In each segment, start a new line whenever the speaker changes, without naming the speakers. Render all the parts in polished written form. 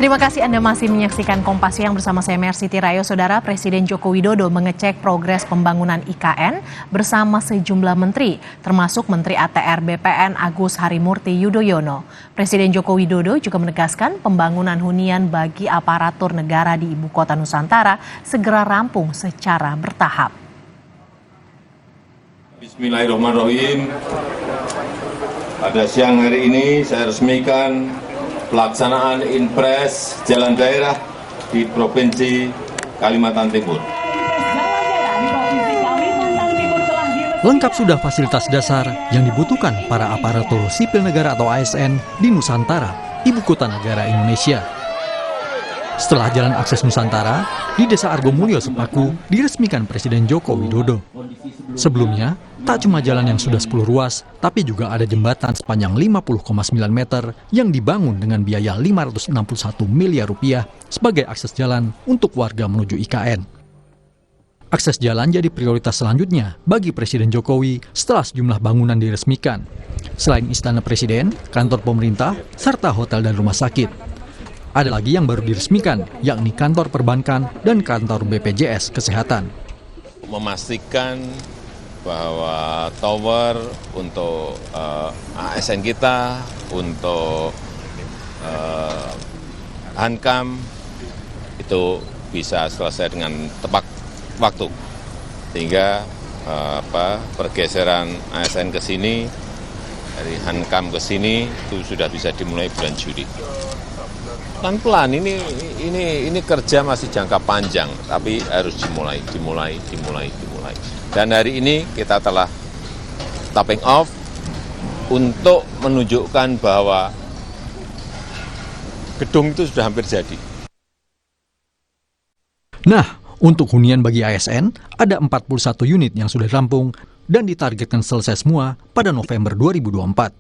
Terima kasih Anda masih menyaksikan Kompas Siang bersama saya Mercy Tirayo. Saudara, Presiden Joko Widodo mengecek progres pembangunan IKN bersama sejumlah menteri, termasuk Menteri ATR BPN Agus Harimurti Yudhoyono. Presiden Joko Widodo juga menegaskan pembangunan hunian bagi aparatur negara di Ibu Kota Nusantara segera rampung secara bertahap.
Bismillahirrahmanirrahim. Pada siang hari ini saya resmikan pelaksanaan Inpres Jalan Daerah di Provinsi Kalimantan Timur.
Lengkap sudah fasilitas dasar yang dibutuhkan para aparatur sipil negara atau ASN di Nusantara, Ibu Kota Negara Indonesia. Setelah Jalan Akses Nusantara di Desa Argomulyo Sepaku diresmikan Presiden Joko Widodo. Sebelumnya, tak cuma jalan yang sudah 10 ruas, tapi juga ada jembatan sepanjang 50,9 meter yang dibangun dengan biaya 561 miliar rupiah sebagai akses jalan untuk warga menuju IKN. Akses jalan jadi prioritas selanjutnya bagi Presiden Jokowi setelah sejumlah bangunan diresmikan. Selain Istana Presiden, kantor pemerintah, serta hotel dan rumah sakit. Ada lagi yang baru diresmikan, yakni kantor perbankan dan kantor BPJS Kesehatan.
Memastikan bahwa tower untuk ASN kita, untuk Hankam itu bisa selesai dengan tepat waktu, sehingga pergeseran ASN ke sini dari Hankam ke sini itu sudah bisa dimulai bulan Juli. Pelan-pelan, ini kerja masih jangka panjang, tapi harus dimulai. Dan hari ini kita telah topping off untuk menunjukkan bahwa gedung itu sudah hampir jadi.
Nah, untuk hunian bagi ASN, ada 41 unit yang sudah rampung dan ditargetkan selesai semua pada November 2024.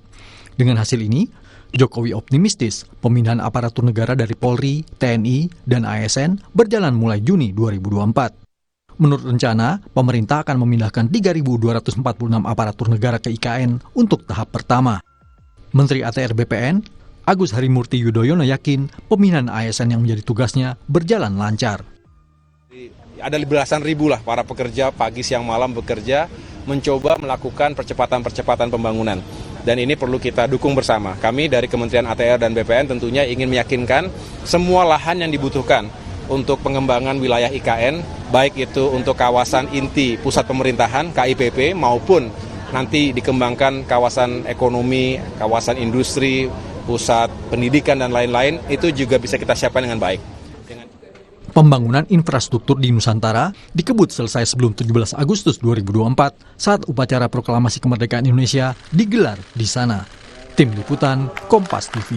Dengan hasil ini, Jokowi optimistis pemindahan aparatur negara dari Polri, TNI, dan ASN berjalan mulai Juni 2024. Menurut rencana, pemerintah akan memindahkan 3.246 aparatur negara ke IKN untuk tahap pertama. Menteri ATR BPN, Agus Harimurti Yudhoyono yakin pemindahan ASN yang menjadi tugasnya berjalan lancar.
Ada belasan ribu lah para pekerja pagi siang malam bekerja mencoba melakukan percepatan pembangunan. Dan ini perlu kita dukung bersama. Kami dari Kementerian ATR dan BPN tentunya ingin meyakinkan semua lahan yang dibutuhkan untuk pengembangan wilayah IKN, baik itu untuk kawasan inti pusat pemerintahan, KIPP, maupun nanti dikembangkan kawasan ekonomi, kawasan industri, pusat pendidikan, dan lain-lain, itu juga bisa kita siapkan dengan baik.
Pembangunan infrastruktur di Nusantara dikebut selesai sebelum 17 Agustus 2024 saat upacara proklamasi kemerdekaan Indonesia digelar di sana. Tim Liputan Kompas TV.